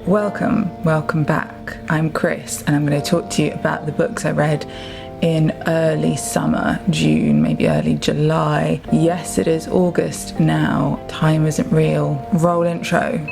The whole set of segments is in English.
Welcome back. I'm Chris and I'm going to talk to you about the books I read in early summer, June, maybe early July. Yes, it is August now. Time isn't real. Roll intro.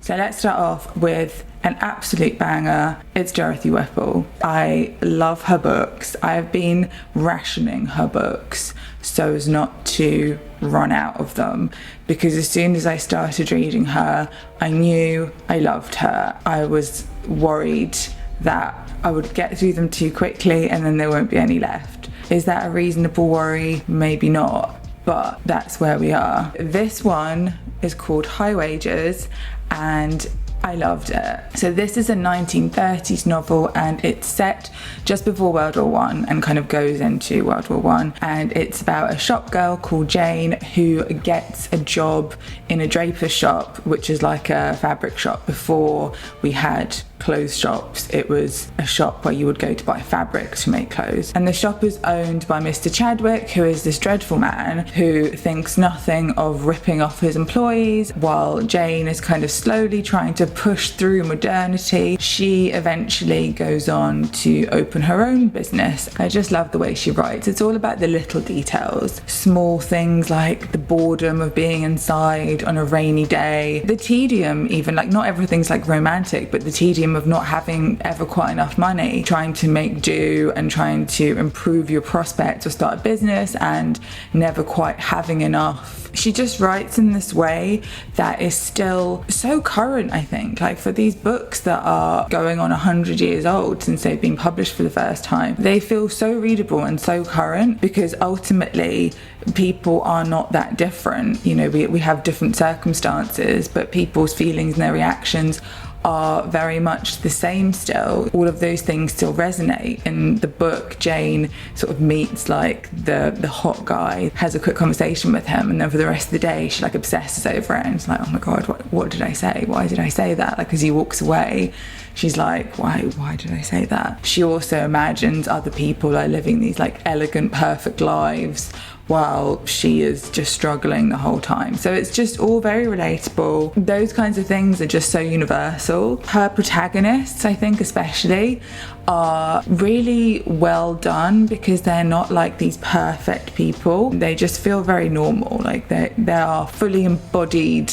So let's start off with an absolute banger. It's Dorothy Whipple. I love her books. I have been rationing her books so as not to run out of them, because as soon as I started reading her, I knew I loved her. I was worried that I would get through them too quickly and then there won't be any left. Is that a reasonable worry? Maybe not, but that's where we are. This one is called High Wages and I loved it. So this is a 1930s novel and it's set just before World War I and kind of goes into World War I, and it's about a shop girl called Jane who gets a job in a draper's shop, which is like a fabric shop. Before we had clothes shops, it was a shop where you would go to buy fabric to make clothes, and the shop is owned by Mr. Chadwick, who is this dreadful man who thinks nothing of ripping off his employees, while Jane is kind of slowly trying to push through modernity. She eventually goes on to open her own business. I just love the way she writes. It's all about the little details, small things like the boredom of being inside on a rainy day, the tedium, even like not everything's like romantic, but the tedium of not having ever quite enough money, trying to make do and trying to improve your prospects or start a business and never quite having enough. She just writes in this way that is still so current, I think. Like for these books that are going on 100 years old since they've been published for the first time, they feel so readable and so current, because ultimately people are not that different. You know, we have different circumstances, but people's feelings and their reactions are very much the same still. All of those things still resonate. In the book, Jane sort of meets like the hot guy, has a quick conversation with him, and then for the rest of the day she like obsesses over it and it's like, oh my god, what did I say? Why did I say that? Like as he walks away, she's like, why did I say that? She also imagines other people are living these like elegant, perfect lives while she is just struggling the whole time. So it's just all very relatable. Those kinds of things are just so universal. Her protagonists, I think especially, are really well done because they're not like these perfect people. They just feel very normal. Like they are fully embodied,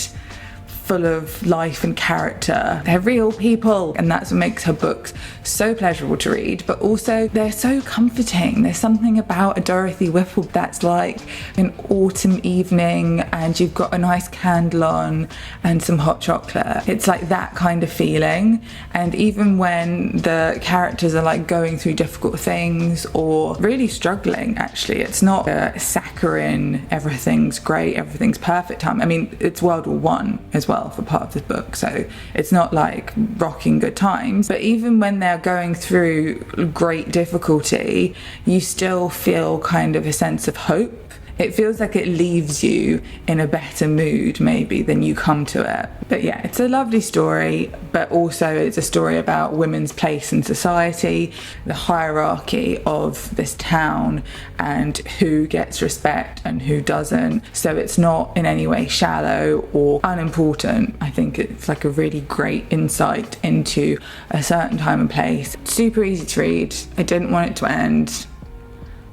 full of life and character. They're real people, and that's what makes her books so pleasurable to read, but also they're so comforting. There's something about a Dorothy Whipple that's like an autumn evening and you've got a nice candle on and some hot chocolate. It's like that kind of feeling. And even when the characters are like going through difficult things or really struggling, actually, it's not a saccharine, everything's great, everything's perfect time. I mean, it's World War I as well for part of the book, so it's not like rocking good times, but even when they're going through great difficulty, you still feel kind of a sense of hope. It feels like it leaves you in a better mood maybe than you come to it. But yeah, it's a lovely story, but also it's a story about women's place in society, the hierarchy of this town, and who gets respect and who doesn't. So it's not in any way shallow or unimportant. I think it's like a really great insight into a certain time and place. Super easy to read. I didn't want it to end.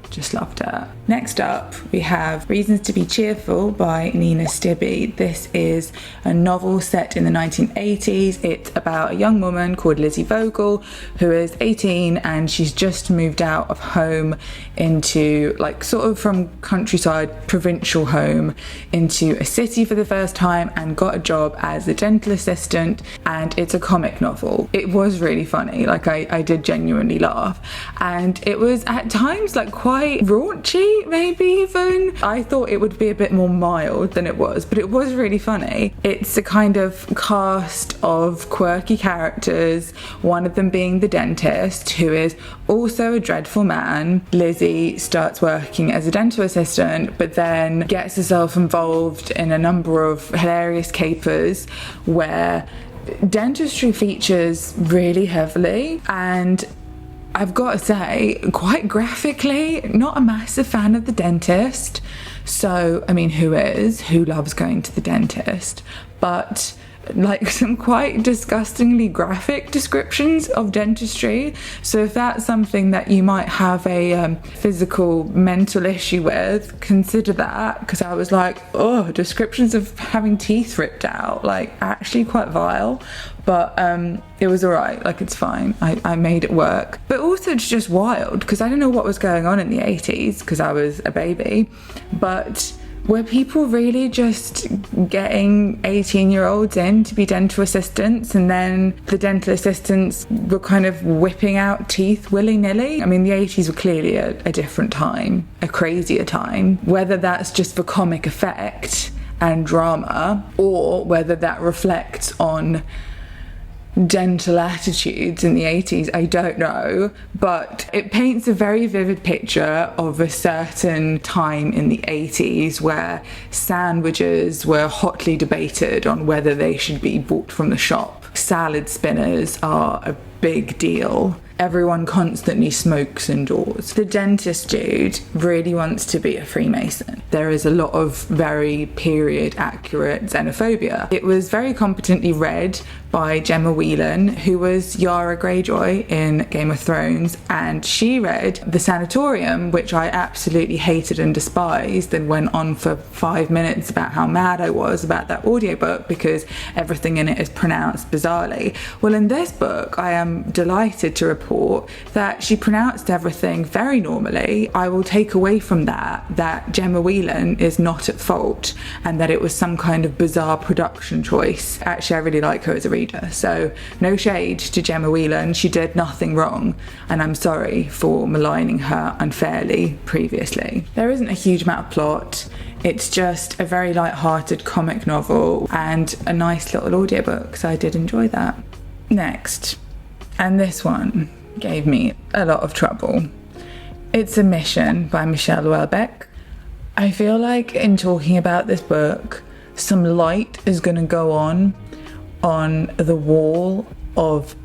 Just loved it. Next up, we have Reasons to be Cheerful by Nina Stibbe. This is a novel set in the 1980s. It's about a young woman called Lizzie Vogel who is 18 and she's just moved out of home into like sort of from countryside, provincial home into a city for the first time and got a job as a dental assistant, and it's a comic novel. It was really funny, like I did genuinely laugh, and it was at times like quite quite raunchy, maybe even. I thought it would be a bit more mild than it was, but it was really funny. It's a kind of cast of quirky characters, one of them being the dentist, who is also a dreadful man. Lizzie starts working as a dental assistant, but then gets herself involved in a number of hilarious capers where dentistry features really heavily, and I've got to say, quite graphically. Not a massive fan of the dentist. So, I mean, who is? Who loves going to the dentist? But like some quite disgustingly graphic descriptions of dentistry. So if that's something that you might have a physical, mental issue with, consider that, because I was like, oh, descriptions of having teeth ripped out, like actually quite vile. But it was alright, like it's fine. I made it work. But also it's just wild, because I don't know what was going on in the 80s, because I was a baby, but were people really just getting 18-year-olds in to be dental assistants, and then the dental assistants were kind of whipping out teeth willy-nilly? I mean, the 80s were clearly a different time, a crazier time. Whether that's just for comic effect and drama, or whether that reflects on dental attitudes in the 80s, I don't know, but it paints a very vivid picture of a certain time in the 80s where sandwiches were hotly debated on whether they should be bought from the shop. Salad spinners are a big deal. Everyone constantly smokes indoors. The dentist dude really wants to be a Freemason. There is a lot of very period accurate xenophobia. It was very competently read by Gemma Whelan, who was Yara Greyjoy in Game of Thrones, and she read The Sanatorium, which I absolutely hated and despised, and went on for 5 minutes about how mad I was about that audiobook because everything in it is pronounced bizarrely. Well, in this book, I am delighted to report that she pronounced everything very normally. I will take away from that Gemma Whelan is not at fault, and that it was some kind of bizarre production choice. Actually, I really like her as a reader, so no shade to Gemma Whelan. She did nothing wrong, and I'm sorry for maligning her unfairly previously. There isn't a huge amount of plot. It's just a very light-hearted comic novel and a nice little audiobook, so I did enjoy that. Next, and this one gave me a lot of trouble. It's A Mission by Michelle Houellebecq. I feel like in talking about this book, some light is going to go on the wall of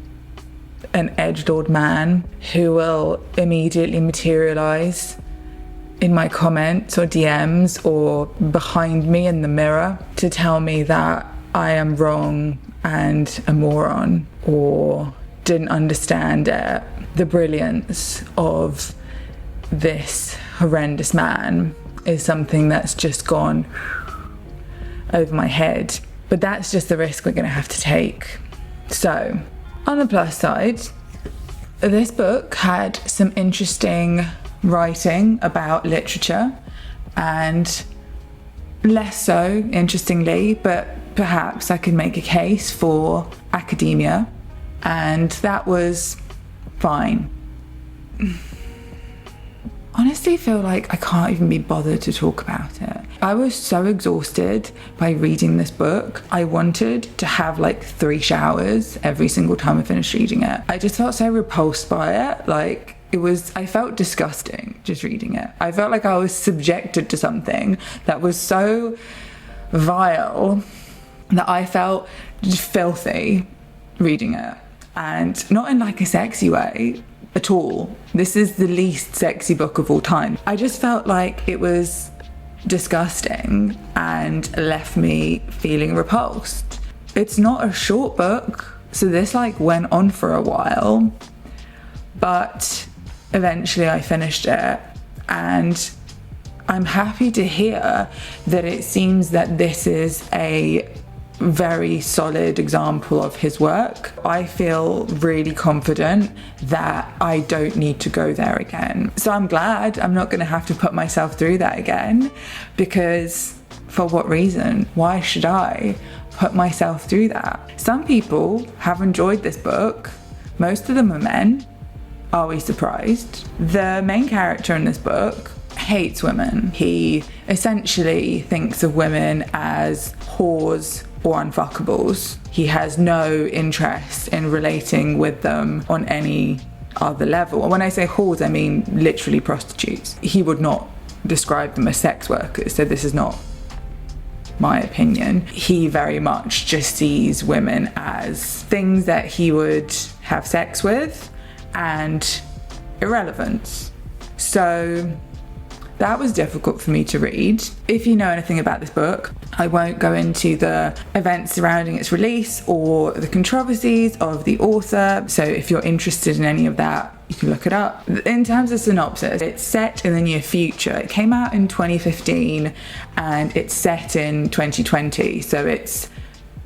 an edgelord man who will immediately materialize in my comments or DMs or behind me in the mirror to tell me that I am wrong and a moron or didn't understand it. The brilliance of this horrendous man is something that's just gone over my head. But that's just the risk we're going to have to take. So, on the plus side, this book had some interesting writing about literature, and less so, interestingly, but perhaps I could make a case for academia, and that was fine. Honestly, feel like I can't even be bothered to talk about it. I was so exhausted by reading this book. I wanted to have like 3 showers every single time I finished reading it. I just felt so repulsed by it. Like, I felt disgusting just reading it. I felt like I was subjected to something that was so vile that I felt just filthy reading it. And not in like a sexy way at all. This is the least sexy book of all time. I just felt like it was disgusting and left me feeling repulsed. It's not a short book, so this like went on for a while, but eventually I finished it, and I'm happy to hear that it seems that this is a very solid example of his work. I feel really confident that I don't need to go there again. So I'm glad I'm not going to have to put myself through that again, because for what reason? Why should I put myself through that? Some people have enjoyed this book. Most of them are men. are we surprised? The main character in this book hates women. He essentially thinks of women as whores or unfuckables. He has no interest in relating with them on any other level. And when I say whores, I mean literally prostitutes. He would not describe them as sex workers, so this is not my opinion. He very much just sees women as things that he would have sex with and irrelevance. So that was difficult for me to read. If you know anything about this book, I won't go into the events surrounding its release or the controversies of the author, so if you're interested in any of that, you can look it up. In terms of synopsis, it's set in the near future. It came out in 2015 and it's set in 2020, so it's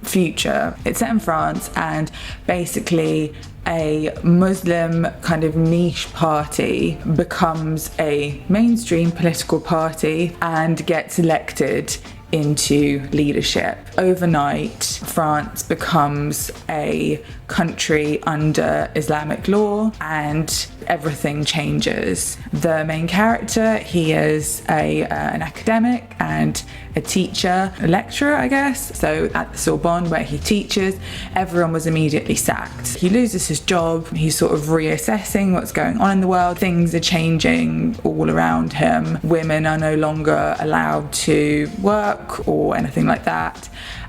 future. It's set in France, and basically a Muslim kind of niche party becomes a mainstream political party and gets elected into leadership. Overnight, France becomes a country under Islamic law and everything changes. The main character, he is an academic and a teacher, a lecturer, I guess. So at the Sorbonne where he teaches, everyone was immediately sacked. He loses his job, he's sort of reassessing what's going on in the world. Things are changing all around him. Women are no longer allowed to work or anything like that.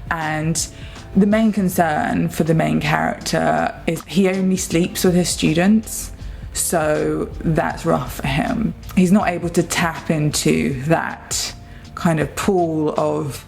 And the main concern for the main character is he only sleeps with his students, so that's rough for him. He's not able to tap into that kind of pool of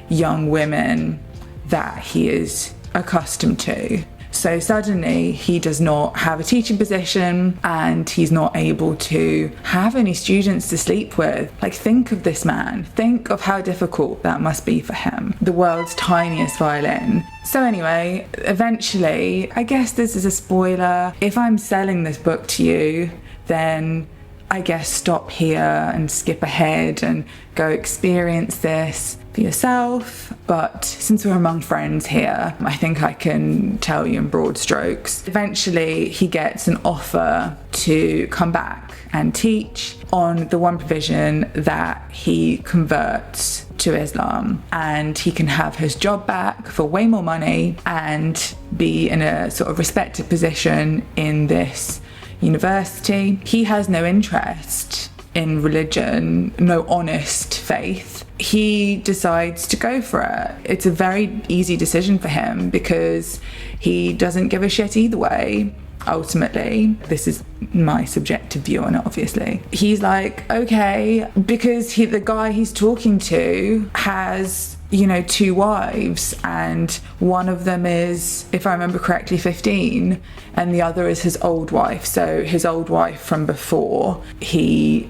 young women that he is accustomed to. So suddenly he does not have a teaching position and he's not able to have any students to sleep with. Like, think of this man. Think of how difficult that must be for him. The world's tiniest violin. So anyway, eventually, I guess this is a spoiler. If I'm selling this book to you, then I guess stop here and skip ahead and go experience this for yourself. But since we're among friends here, I think I can tell you in broad strokes. Eventually, he gets an offer to come back and teach on the one provision that he converts to Islam, and he can have his job back for way more money and be in a sort of respected position in this university. He has no interest in religion, no honest faith. He decides to go for it. It's a very easy decision for him because he doesn't give a shit either way. Ultimately, this is my subjective view on it, obviously. He's like, okay, because the guy he's talking to has, you know, 2 wives, and one of them is, if I remember correctly, 15, and the other is his old wife. So his old wife from before, he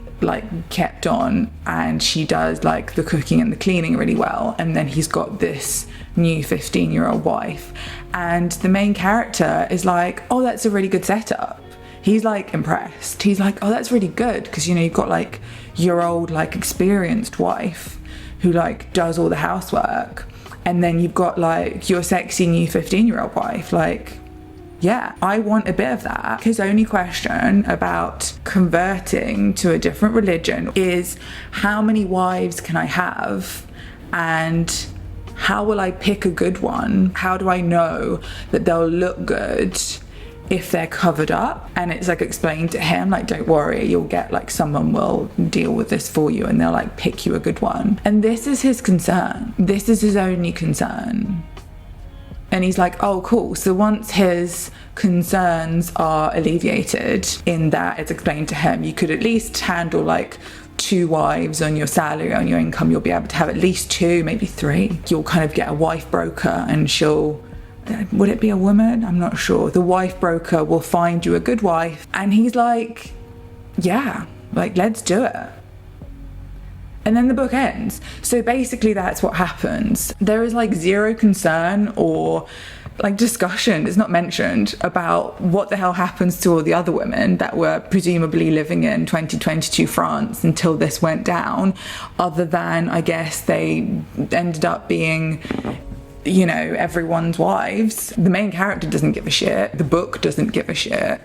kept on, and she does like the cooking and the cleaning really well, and then he's got this new 15-year-old wife, and the main character is like, oh, that's a really good setup. He's like impressed. He's like, oh, that's really good, because, you know, you've got like your old like experienced wife who like does all the housework, and then you've got like your sexy new 15-year-old wife. Like, yeah, I want a bit of that. His only question about converting to a different religion is, how many wives can I have, and how will I pick a good one? How do I know that they'll look good if they're covered up? And it's like explained to him, like, don't worry, you'll get like someone will deal with this for you and they'll like pick you a good one. And this is his concern. This is his only concern. And he's like, oh, cool. So once his concerns are alleviated, in that it's explained to him, you could at least handle like 2 wives on your salary, on your income. You'll be able to have at least 2, maybe 3. You'll kind of get a wife broker, and she'll, would it be a woman? I'm not sure. The wife broker will find you a good wife. And he's like, yeah, like, let's do it. And then the book ends. So basically that's what happens. There is like zero concern or like discussion, it's not mentioned, about what the hell happens to all the other women that were presumably living in 2022 France until this went down, other than, I guess, they ended up being, you know, everyone's wives. The main character doesn't give a shit. The book doesn't give a shit.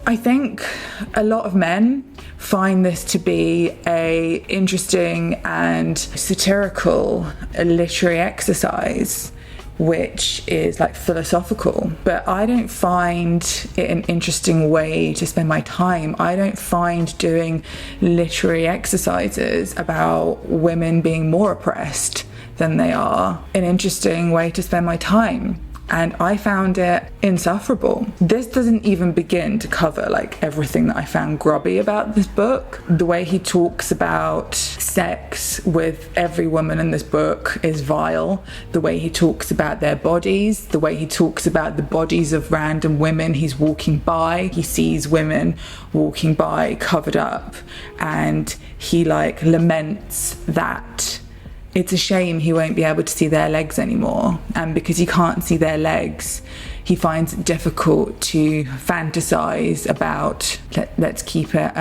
I think a lot of men find this to be a interesting and satirical literary exercise, which is like philosophical, but I don't find it an interesting way to spend my time. I don't find doing literary exercises about women being more oppressed than they are an interesting way to spend my time. And I found it insufferable. This doesn't even begin to cover like everything that I found grubby about this book. The way he talks about sex with every woman in this book is vile. The way he talks about their bodies, the way he talks about the bodies of random women he's walking by. He sees women walking by covered up, and he like laments that it's a shame he won't be able to see their legs anymore. And because he can't see their legs, he finds it difficult to fantasize about, let's keep it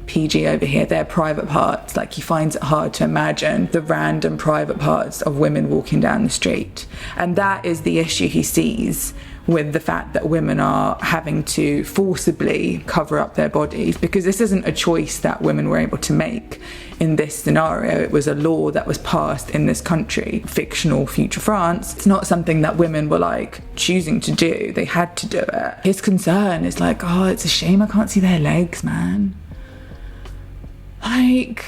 PG over here, their private parts. Like, he finds it hard to imagine the random private parts of women walking down the street. And that is the issue he sees with the fact that women are having to forcibly cover up their bodies, because this isn't a choice that women were able to make in this scenario. It was a law that was passed in this country, fictional future France. It's not something that women were like choosing to do. They had to do it. His concern is like, oh, it's a shame I can't see their legs, man. Like,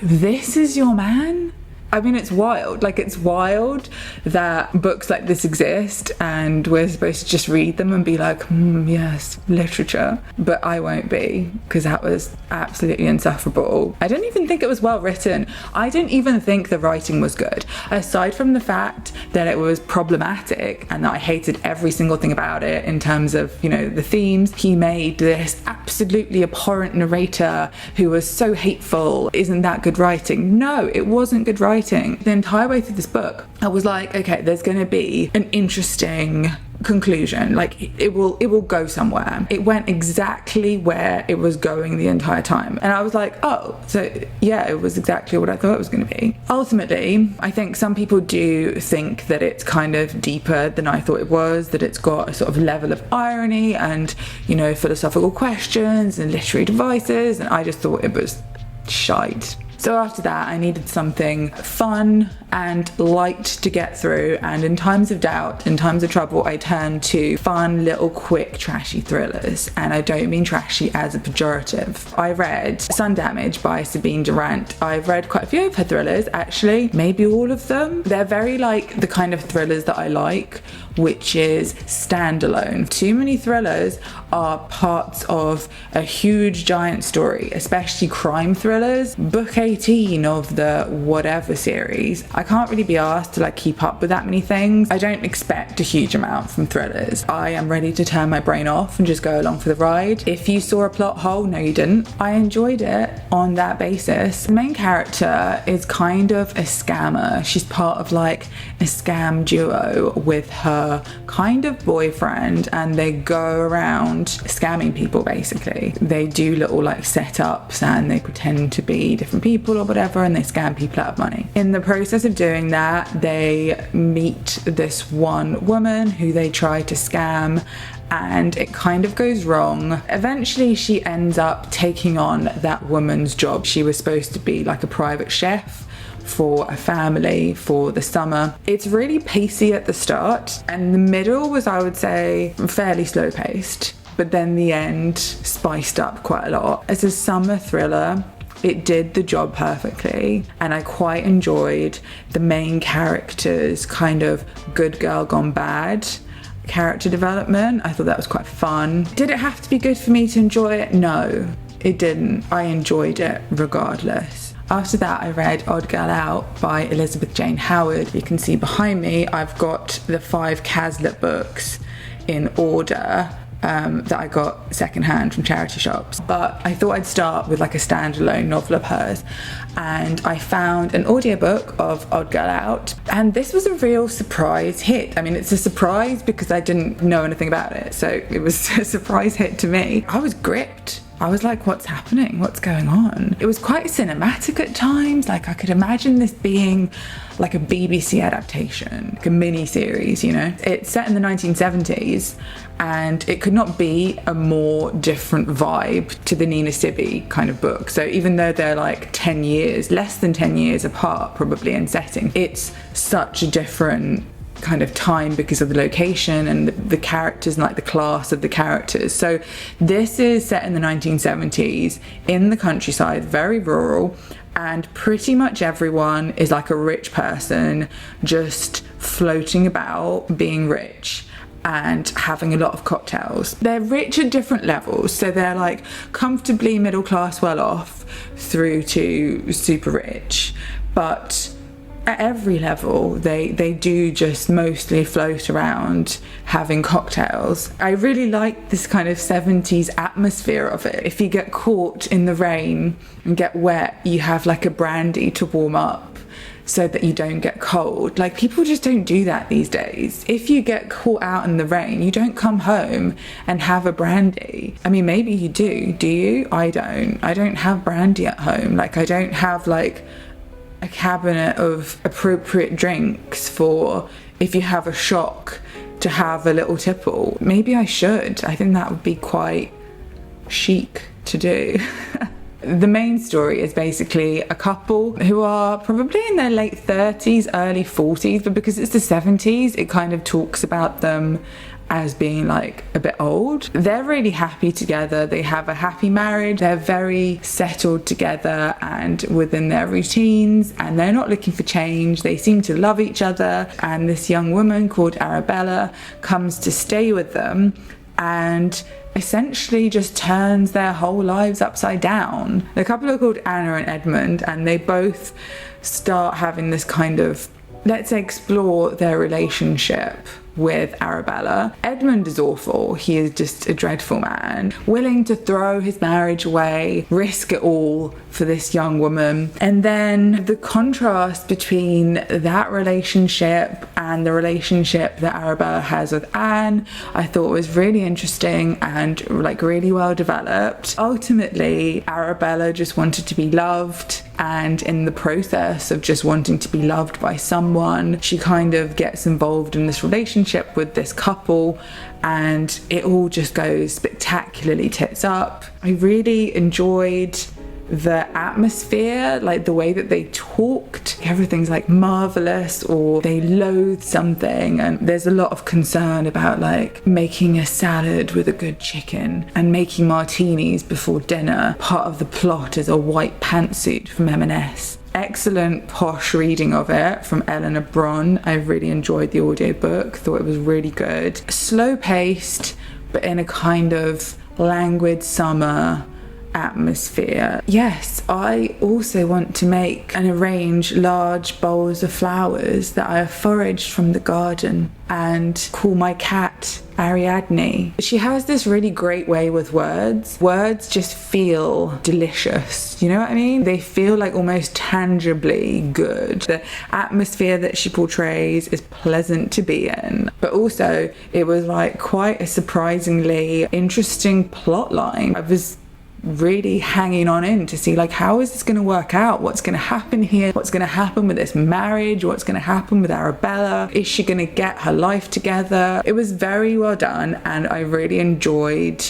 this is your man? I mean, it's wild. Like, it's wild that books like this exist and we're supposed to just read them and be like, yes, literature. But I won't be, because that was absolutely insufferable. I don't even think it was well written. I don't even think the writing was good. Aside from the fact that it was problematic and that I hated every single thing about it in terms of, you know, the themes, he made this absolutely abhorrent narrator who was so hateful. Isn't that good writing? No, it wasn't good writing. The entire way through this book, I was like, okay, there's going to be an interesting conclusion. Like, it will go somewhere. It went exactly where it was going the entire time, and I was like, oh, so yeah, it was exactly what I thought it was going to be. Ultimately, I think some people do think that it's kind of deeper than I thought it was, that it's got a sort of level of irony and, you know, philosophical questions and literary devices, and I just thought it was shite. So after that, I needed something fun and light to get through, and in times of doubt, in times of trouble, I turned to fun, little, quick, trashy thrillers. And I don't mean trashy as a pejorative. I read Sun Damage by Sabine Durant. I've read quite a few of her thrillers, actually, maybe all of them. They're very like the kind of thrillers that I like, which is standalone. Too many thrillers are parts of a huge giant story, especially crime thrillers. Book 18 of the whatever series, I can't really be asked to like keep up with that many things. I don't expect a huge amount from thrillers. I am ready to turn my brain off and just go along for the ride. If you saw a plot hole, no you didn't. I enjoyed it on that basis. The main character is kind of a scammer. She's part of like a scam duo with her kind of boyfriend, and they go around scamming people basically. They do little like setups and they pretend to be different people or whatever, and they scam people out of money. In the process of doing that, they meet this one woman who they try to scam, and it kind of goes wrong. Eventually she ends up taking on that woman's job. She was supposed to be like a private chef for a family for the summer. It's really pacey at the start, and the middle was, I would say, fairly slow paced, but then the end spiced up quite a lot. As a summer thriller, it did the job perfectly, and I quite enjoyed the main character's kind of good girl gone bad character development. I thought that was quite fun. Did it have to be good for me to enjoy it? No, it didn't. I enjoyed it regardless. After that, I read Odd Girl Out by Elizabeth Jane Howard. You can see behind me, I've got the 5 Caslett books in order that I got secondhand from charity shops. But I thought I'd start with like a standalone novel of hers, and I found an audiobook of Odd Girl Out, and this was a real surprise hit. I mean, it's a surprise because I didn't know anything about it, so it was a surprise hit to me. I was gripped I was like, what's happening? What's going on? It was quite cinematic at times. Like, I could imagine this being like a BBC adaptation, like a mini series, you know? It's set in the 1970s, and it could not be a more different vibe to the Nina Sibby kind of book. So even though they're like 10 years, less than 10 years apart probably in setting, it's such a different kind of time because of the location and the characters and like the class of the characters. So this is set in the 1970s in the countryside, very rural, and pretty much everyone is like a rich person just floating about being rich and having a lot of cocktails. They're rich at different levels, so they're like comfortably middle class, well off, through to super rich, but at every level they do just mostly float around having cocktails. I really like this kind of 70s atmosphere of it. If you get caught in the rain and get wet, you have like a brandy to warm up so that you don't get cold. Like, people just don't do that these days. If you get caught out in the rain, you don't come home and have a brandy. I mean, maybe you do you? I don't have brandy at home. Like, I don't have like a cabinet of appropriate drinks for if you have a shock to have a little tipple. Maybe I should. I think that would be quite chic to do. The main story is basically a couple who are probably in their late 30s, early 40s, but because it's the 70s, it kind of talks about them as being like a bit old. They're really happy together. They have a happy marriage. They're very settled together and within their routines, and they're not looking for change. They seem to love each other. And this young woman called Arabella comes to stay with them and essentially just turns their whole lives upside down. The couple are called Anna and Edmund, and they both start having this kind of, let's explore their relationship with Arabella. Edmund is awful. He is just a dreadful man, willing to throw his marriage away, risk it all for this young woman. And then the contrast between that relationship and the relationship that Arabella has with Anne, I thought was really interesting and like really well developed. Ultimately, Arabella just wanted to be loved, and in the process of just wanting to be loved by someone, she kind of gets involved in this relationship with this couple, and it all just goes spectacularly tits up. I really enjoyed the atmosphere, like the way that they talked. Everything's like marvelous, or they loathe something, and there's a lot of concern about like making a salad with a good chicken and making martinis before dinner. Part of the plot is a white pantsuit from M&S. Excellent posh reading of it from Eleanor Bron. I really enjoyed the audiobook, thought it was really good. Slow paced, but in a kind of languid summer atmosphere. Yes, I also want to make and arrange large bowls of flowers that I have foraged from the garden and call my cat Ariadne. She has this really great way with words. Words just feel delicious, you know what I mean? They feel like almost tangibly good. The atmosphere that she portrays is pleasant to be in, but also it was like quite a surprisingly interesting plot line. I was really hanging on in to see like, how is this going to work out? What's going to happen here? What's going to happen with this marriage? What's going to happen with Arabella? Is she going to get her life together? It was very well done, and I really enjoyed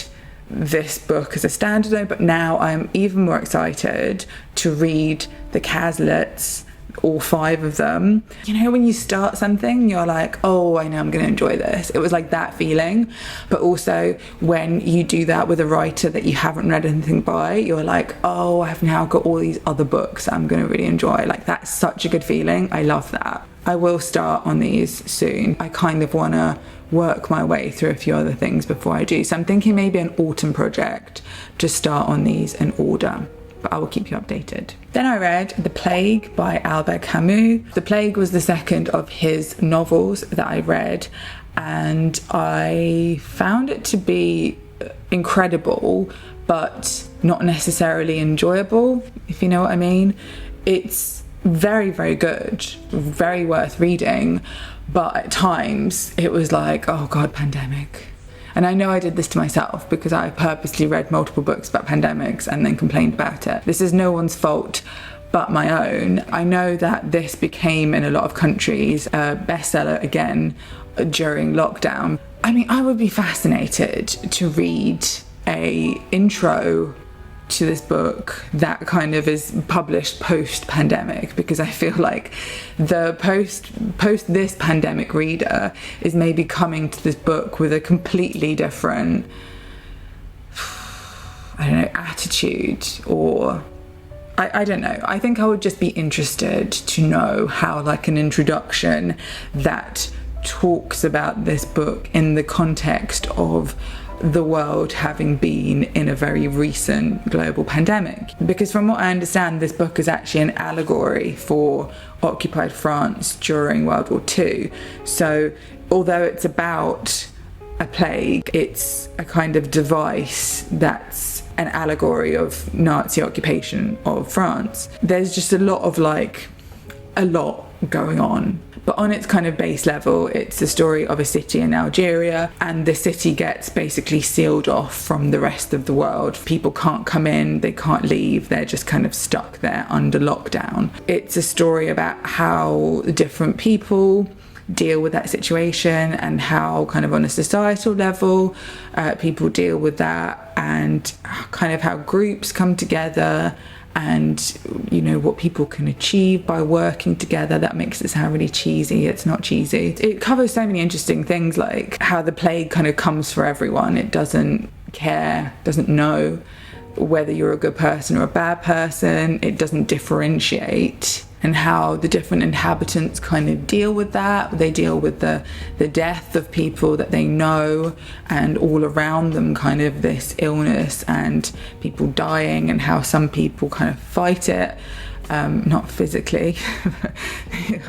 this book as a standalone, but now I'm even more excited to read the Caslets, all 5 of them. You know, when you start something, you're like, oh, I know I'm going to enjoy this. It was like that feeling. But also when you do that with a writer that you haven't read anything by, you're like, oh, I've now got all these other books I'm going to really enjoy. Like, that's such a good feeling. I love that. I will start on these soon. I kind of want to work my way through a few other things before I do. So I'm thinking maybe an autumn project to start on these in order. But I will keep you updated. Then I read The Plague by Albert Camus. The Plague was the second of his novels that I read, and I found it to be incredible, but not necessarily enjoyable, if you know what I mean. It's very, very good, very worth reading, but at times it was like, oh God, pandemic. And I know I did this to myself because I purposely read multiple books about pandemics and then complained about it. This is no one's fault but my own. I know that this became, in a lot of countries, a bestseller again during lockdown. I mean, I would be fascinated to read a intro to this book that kind of is published post-pandemic, because I feel like the post this pandemic reader is maybe coming to this book with a completely different, I don't know, attitude, or I don't know. I think I would just be interested to know how, like, an introduction that talks about this book in the context of the world having been in a very recent global pandemic. Because from what I understand, this book is actually an allegory for occupied France during World War II. So although it's about a plague, it's a kind of device that's an allegory of Nazi occupation of France. There's just a lot going on. But on its kind of base level, it's the story of a city in Algeria, and the city gets basically sealed off from the rest of the world. People can't come in, they can't leave, they're just kind of stuck there under lockdown. It's a story about how different people deal with that situation, and how kind of on a societal level people deal with that, and kind of how groups come together, and you know what people can achieve by working together. That makes it sound really cheesy. It's not cheesy. It covers so many interesting things, like how the plague kind of comes for everyone. It doesn't care, doesn't know whether you're a good person or a bad person. It doesn't differentiate, and how the different inhabitants kind of deal with that. They deal with the death of people that they know, and all around them kind of this illness and people dying, and how some people kind of fight it, not physically,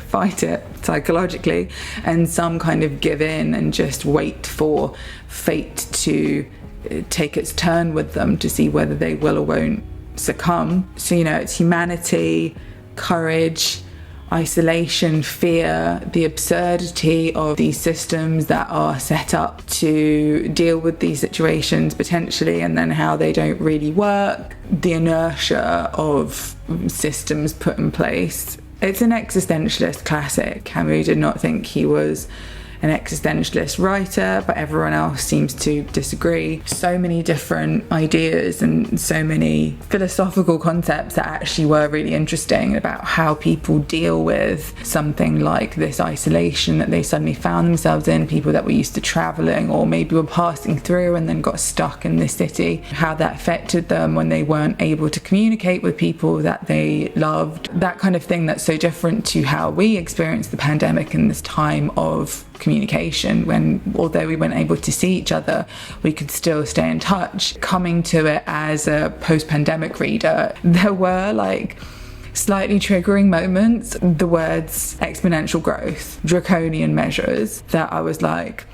fight it psychologically, and some kind of give in and just wait for fate to take its turn with them to see whether they will or won't succumb. So, you know, it's humanity, courage, isolation, fear, the absurdity of these systems that are set up to deal with these situations potentially, and then how they don't really work, the inertia of systems put in place. It's an existentialist classic. Camus did not think he was an existentialist writer, but everyone else seems to disagree. So many different ideas and so many philosophical concepts that actually were really interesting about how people deal with something like this isolation that they suddenly found themselves in, people that were used to travelling or maybe were passing through and then got stuck in this city, how that affected them when they weren't able to communicate with people that they loved. That kind of thing that's so different to how we experienced the pandemic in this time of communication, when although we weren't able to see each other, we could still stay in touch. Coming to it as a post-pandemic reader, there were like slightly triggering moments. The words exponential growth, draconian measures, that I was like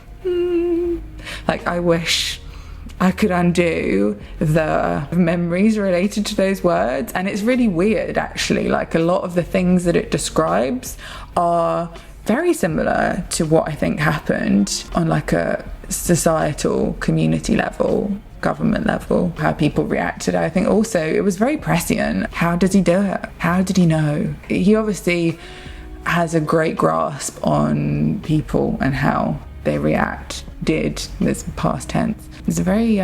I wish I could undo the memories related to those words. And it's really weird actually, like a lot of the things that it describes are very similar to what I think happened on like a societal community level, government level, how people reacted. I think also it was very prescient. How does he do it? How did he know? He obviously has a great grasp on people and how they react. Did, this past tense. There's a very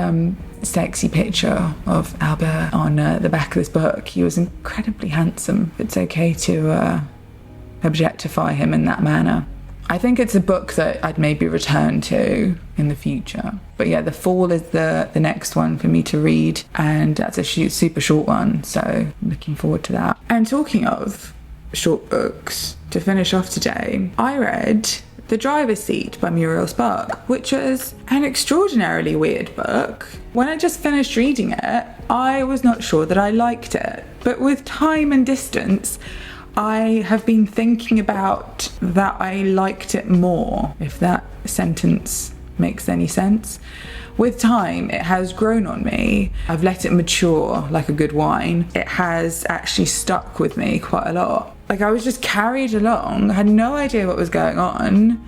sexy picture of Albert on the back of this book. He was incredibly handsome. It's okay to objectify him in that manner. I think it's a book that I'd maybe return to in the future. But yeah, The Fall is the next one for me to read, and that's a super short one, so looking forward to that. And talking of short books, to finish off today, I read The Driver's Seat by Muriel Spark, which was an extraordinarily weird book. When I just finished reading it, I was not sure that I liked it. But with time and distance, I have been thinking about that I liked it more, if that sentence makes any sense. With time, it has grown on me. I've let it mature like a good wine. It has actually stuck with me quite a lot. Like I was just carried along, I had no idea what was going on,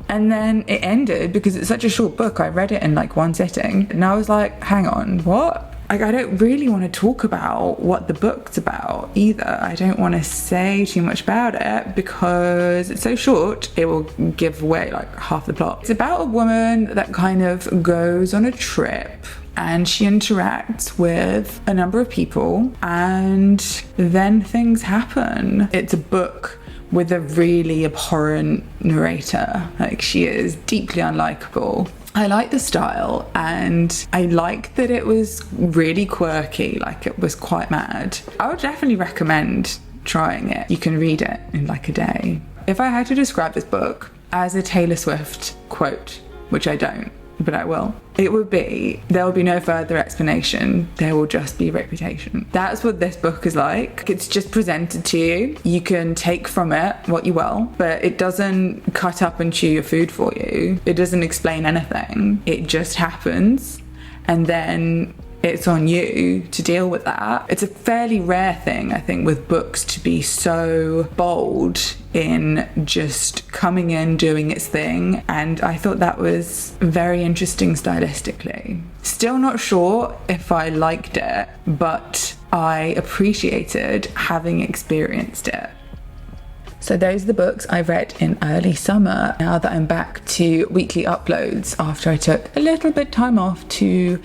And then it ended because it's such a short book. I read it in like one sitting and I was like, hang on, what? Like, I don't really want to talk about what the book's about either. I don't want to say too much about it because it's so short, it will give away like half the plot. It's about a woman that kind of goes on a trip and she interacts with a number of people and then things happen. It's a book with a really abhorrent narrator. Like, she is deeply unlikable. I like the style and I like that it was really quirky, like it was quite mad. I would definitely recommend trying it. You can read it in like a day. If I had to describe this book as a Taylor Swift quote, which I don't, but I will, it would be, there will be no further explanation, there will just be reputation. That's what this book is like. It's just presented to you. You can take from it what you will, but it doesn't cut up and chew your food for you. It doesn't explain anything. It just happens, and then it's on you to deal with that. It's a fairly rare thing, I think, with books to be so bold in just coming in, doing its thing, and I thought that was very interesting stylistically. Still not sure if I liked it, but I appreciated having experienced it. So those are the books I read in early summer. Now that I'm back to weekly uploads after I took a little bit time off to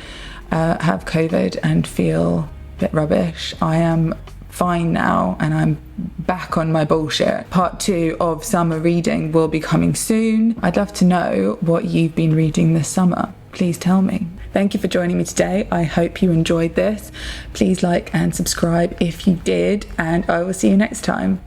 have COVID and feel a bit rubbish, I am fine now and I'm back on my bullshit. Part 2 of summer reading will be coming soon. I'd love to know what you've been reading this summer. Please tell me. Thank you for joining me today. I hope you enjoyed this. Please like and subscribe if you did, and I will see you next time.